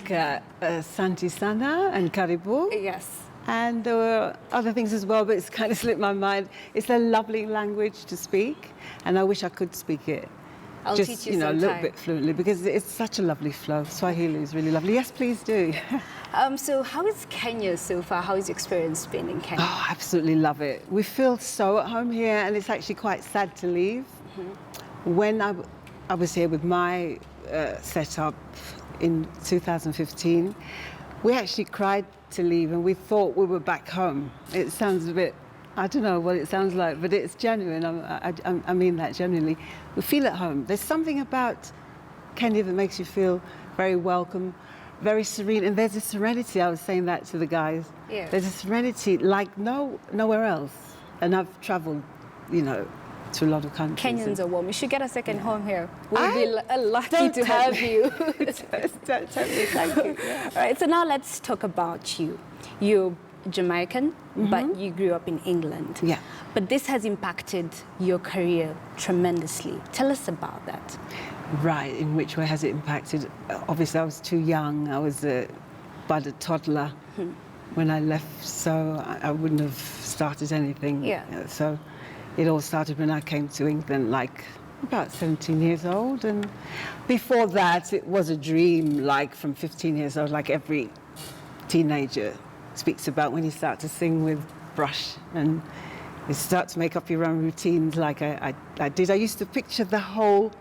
like Santi Sana and Karibu. Yes. And there were other things as well, but it's kind of slipped my mind. It's a lovely language to speak, and I wish I could speak it. I'll Just, teach you a little sometime. bit fluently, because it's such a lovely flow. Swahili is really lovely. Yes, please do. So how is Kenya so far? How has your experience been in Kenya? Oh, I absolutely love it. We feel so at home here, and it's actually quite sad to leave. When I was here with my setup in 2015, we actually cried to leave, and we thought we were back home. It sounds a bit, I don't know what it sounds like, but it's genuine. I mean that genuinely. We feel at home. There's something about Kenya that makes you feel very welcome, very serene, and there's a serenity. I was saying that to the guys. Yeah. There's a serenity like nowhere else. And I've travelled, to a lot of countries. Kenyans are warm. You should get a second home here. We'll be lucky Don't to tell have me. you. Totally, thank you. Yeah. All right, so now let's talk about you. You're Jamaican, but you grew up in England. Yeah. But this has impacted your career tremendously. Tell us about that. Right, in which way has it impacted? Obviously, I was too young. I was but a toddler when I left, so I wouldn't have started anything. Yeah. So it all started when I came to England, like about 17 years old. And before that, it was a dream, like from 15 years old, like every teenager speaks about when you start to sing with brush and you start to make up your own routines like I did. I used to picture the whole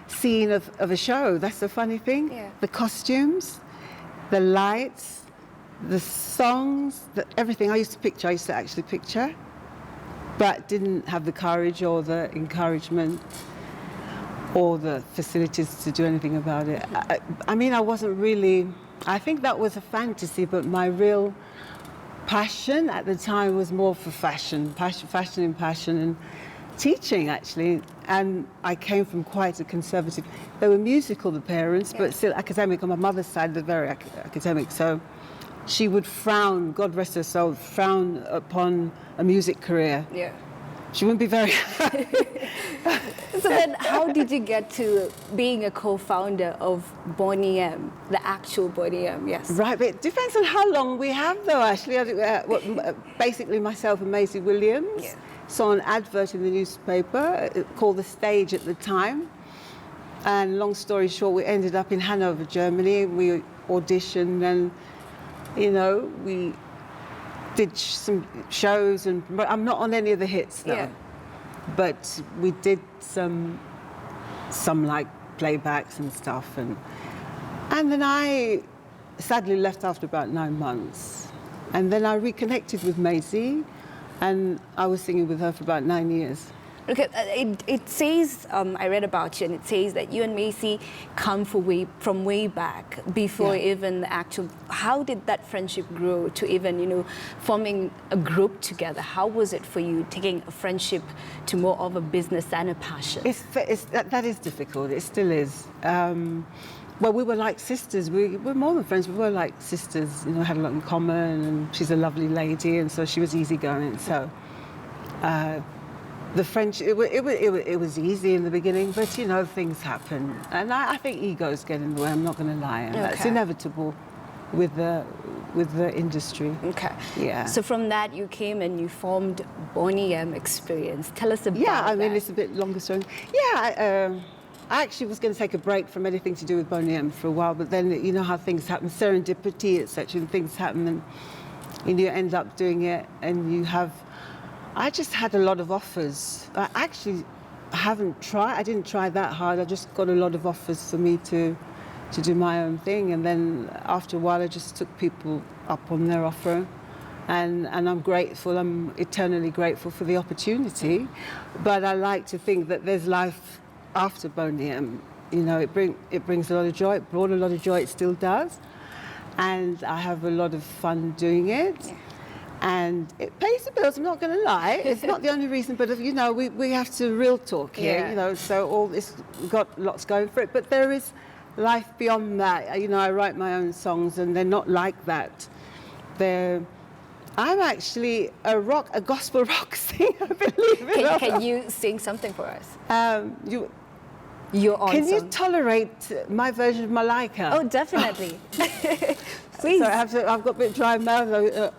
scene of a show. That's the funny thing. Yeah. The costumes, the lights, the songs, everything I used to actually picture, but didn't have the courage or the encouragement or the facilities to do anything about it. I mean, I wasn't really, I think that was a fantasy, but my real passion at the time was more for fashion and teaching, actually. And I came from quite a conservative, they were musical, the parents, but still academic. On my mother's side, they're very academic. So she would frown, God rest her soul, frown upon a music career. Yeah. She wouldn't be very happy. So then how did you get to being a co-founder of Boney M, the actual Boney M? Yes. Right, but it depends on how long we have, though, actually. Basically, myself and Maisie Williams saw an advert in the newspaper called The Stage at the time. And long story short, we ended up in Hanover, Germany. We auditioned and, we did some shows. But I'm not on any of the hits, though. Yeah. But we did some like playbacks and stuff. And then I sadly left after about 9 months. And then I reconnected with Maisie, and I was singing with her for about 9 years. Okay, it says, I read about you, and it says that you and Macy come from way back, before even the actual, how did that friendship grow to even, forming a group together? How was it for you, taking a friendship to more of a business and a passion? That is difficult, it still is. Well, we were like sisters. We were more than friends. We were like sisters. Had a lot in common, and she's a lovely lady, and so she was easygoing. So the friendship, it was easy in the beginning, but things happen, and I think egos get in the way. I'm not going to lie, and that's inevitable with the industry. Okay. Yeah. So from that, you came and you formed Boney M Experience. Tell us about that. Yeah, I mean, it's a bit longer story. Yeah. I actually was going to take a break from anything to do with Boney M for a while, but then you know how things happen, serendipity, etc. And things happen, and you end up doing it, and you have. I just had a lot of offers. I actually I didn't try that hard. I just got a lot of offers for me to do my own thing, and then after a while, I just took people up on their offer, and I'm grateful. I'm eternally grateful for the opportunity, but I like to think that there's life after Boney M. It brings a lot of joy. It brought a lot of joy. It still does, and I have a lot of fun doing it. Yeah. And it pays the bills. I'm not going to lie. It's not the only reason, but we have to real talk here. Yeah. So all this, we've got lots going for it. But there is life beyond that. I write my own songs, and they're not like that. I'm actually a gospel rock singer, believe it or not. Can you sing something for us? your own Can you song. tolerate my version of Malaika? Oh, definitely. Please. So I've got a bit dry mouth.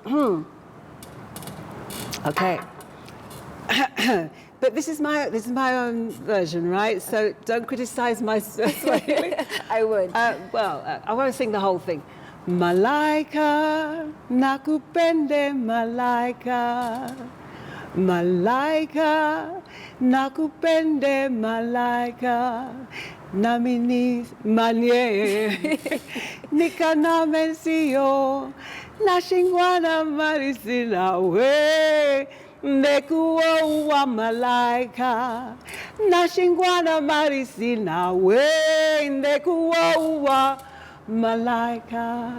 Okay. But this is my own version, right? So don't criticize my Swahili. I would. I want to sing the whole thing. Malaika, nakupende malaika. Malaika, nakupende malaika. Namini manye. Nikaname siyo. Nashingwana marisina we. Ndekuwa wa malaika. Nashingwana marisina we. Ndekuwa wa malaika.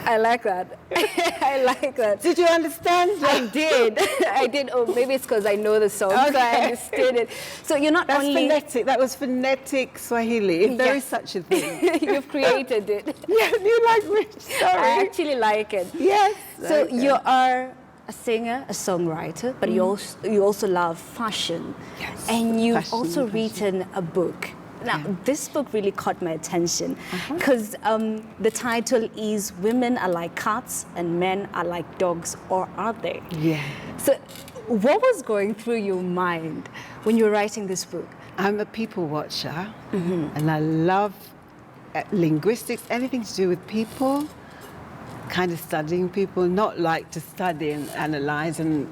I like that. I like that. Did you understand? I did. I did. Oh, maybe it's because I know the song, so I understood it. So you're not That's only... phonetic. That was phonetic Swahili, if there is such a thing. You've created it. Yeah, you like me? Sorry. I actually like it. Yes. So okay. you are a singer, a songwriter, but you also love fashion. Yes. And you've Fashion, also fashion. written a book. Now, Yeah. this book really caught my attention because the title is Women Are Like Cats and Men Are Like Dogs, or Are They? Yeah. So what was going through your mind when you were writing this book? I'm a people watcher, and I love linguistics, anything to do with people, kind of studying people, not like to study and analyze and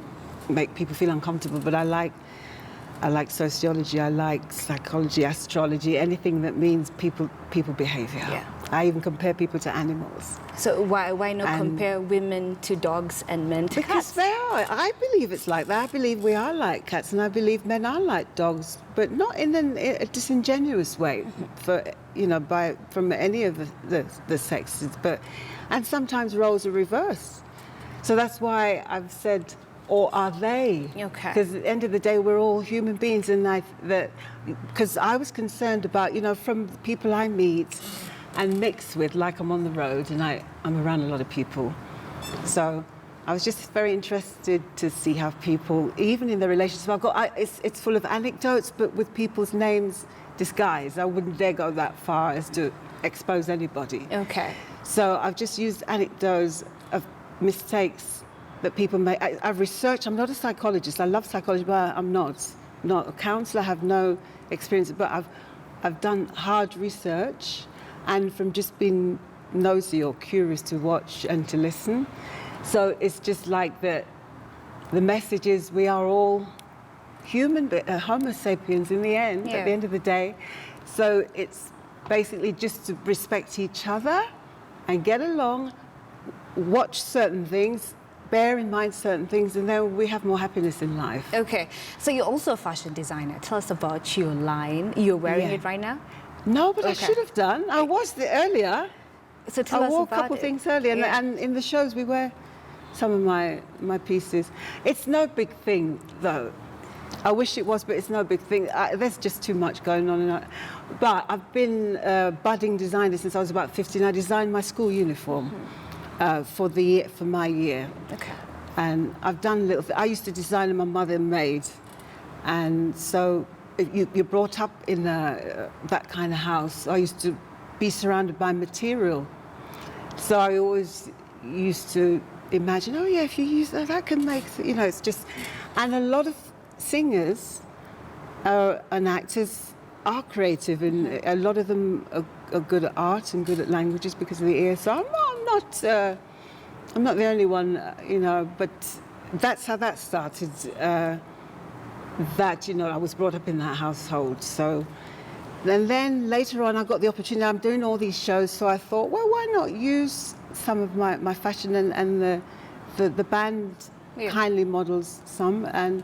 make people feel uncomfortable, but I like sociology, I like psychology, astrology, anything that means people behavior. Yeah. I even compare people to animals. So why not And- compare women to dogs and men to Because cats? they are. I believe it's like that. I believe we are like cats, and I believe men are like dogs, but not in a disingenuous way, from any of the sexes. And sometimes roles are reversed. So that's why I've said, or are they? Okay. Because at the end of the day, we're all human beings, and because I was concerned about, from the people I meet and mix with, like I'm on the road, and I'm around a lot of people. So I was just very interested to see how people, even in their relationships, it's full of anecdotes, but with people's names disguised. I wouldn't dare go that far as to expose anybody. Okay. So I've just used anecdotes of mistakes that people make. I've researched. I'm not a psychologist. I love psychology, but I'm not a counselor. I have no experience, but I've done hard research, and from just being nosy or curious to watch and to listen. So it's just like the message is we are all human, but Homo sapiens in the end, Yeah. at the end of the day. So it's basically just to respect each other and get along, watch certain things, bear in mind certain things, and then we have more happiness in life. Okay. So you're also a fashion designer. Tell us about your line. You're wearing Yeah. it right now? No, but I Okay. should have done. I was earlier. So tell I us wore about a couple it. things earlier, Yeah. and in the shows we wear some of my pieces. It's no big thing, though. I wish it was, but it's no big thing. There's just too much going on. But I've been a budding designer since I was about 15. I designed my school uniform for my year. Okay. And I've done I used to design and my mother made. And so you're brought up in that kind of house. I used to be surrounded by material. So I always used to imagine, oh yeah, if you use that can make, it's just, and a lot of singers and actors are creative, and a lot of them are good at art and good at languages because of the ear. So I'm not the only one, but that's how that started. I was brought up in that household. So, and then later on, I got the opportunity. I'm doing all these shows, so I thought, well, why not use some of my fashion, and the band kindly models some, and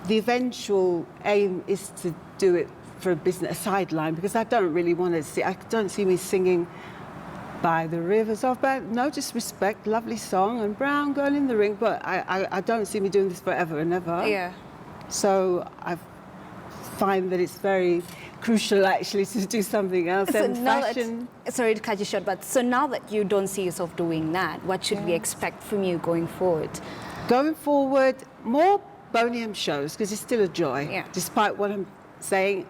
the eventual aim is to do it for a business, a sideline, because I don't really want to I don't see me singing by the rivers of, but no disrespect, lovely song, and brown girl in the ring, but I don't see me doing this forever and ever. Yeah. So I find that it's very crucial actually to do something else. So And now fashion. sorry to cut you short, but so now that you don't see yourself doing that, what should we expect from you going forward? Going forward, more Boney shows, because it's still a joy. Yeah. Despite what I'm saying,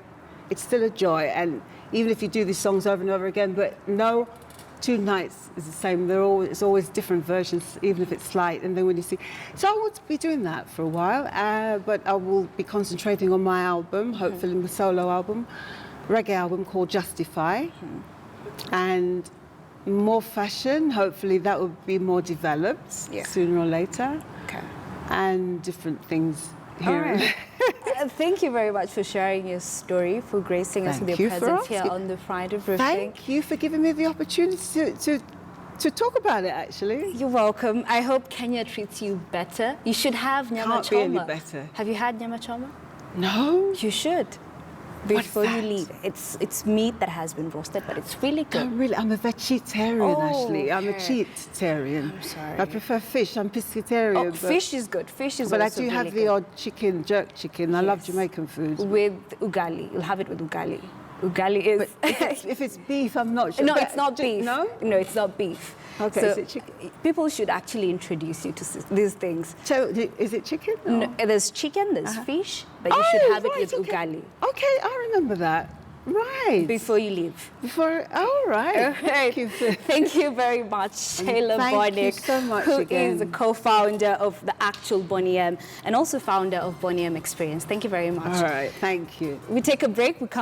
it's still a joy. And even if you do these songs over and over again, but no 2 nights is the same. It's always different versions, even if it's slight. And then when you see, so I will be doing that for a while. But I will be concentrating on my album, hopefully my solo album, reggae album called Justify, and more fashion. Hopefully that will be more developed sooner or later. Okay. And different things here. All right. Thank you very much for sharing your story, for gracing us with your presence here on the Friday briefing. Thank you for giving me the opportunity to talk about it, actually. You're welcome. I hope Kenya treats you better. You should have nyama Can't choma. be any better. Have you had nyama choma? No. You should. What's Before you that? leave. It's meat that has been roasted, but it's really good. I'm a vegetarian, actually. I'm a okay. cheatarian. I'm sorry. I prefer fish. I'm pescatarian. Oh, fish is good. Fish is but I also do have really the good. odd chicken, jerk chicken. I love Yes. Jamaican food. With ugali. You'll have it with ugali. Ugali is... If it's beef, I'm not sure. No, But it's not beef. No? No, it's not beef. Okay, So is it chicken? people should actually introduce you to these things. So, is it chicken? No, there's chicken, there's fish, but you should have it with ugali Okay, I remember that. Right. before you leave. All right. All right. Thank you very much, Shayla thank you Bonnick, so much who again. is a co-founder of the actual Boney M and also founder of Boney M Experience. Thank you very much. All right, thank you. We take a break. We come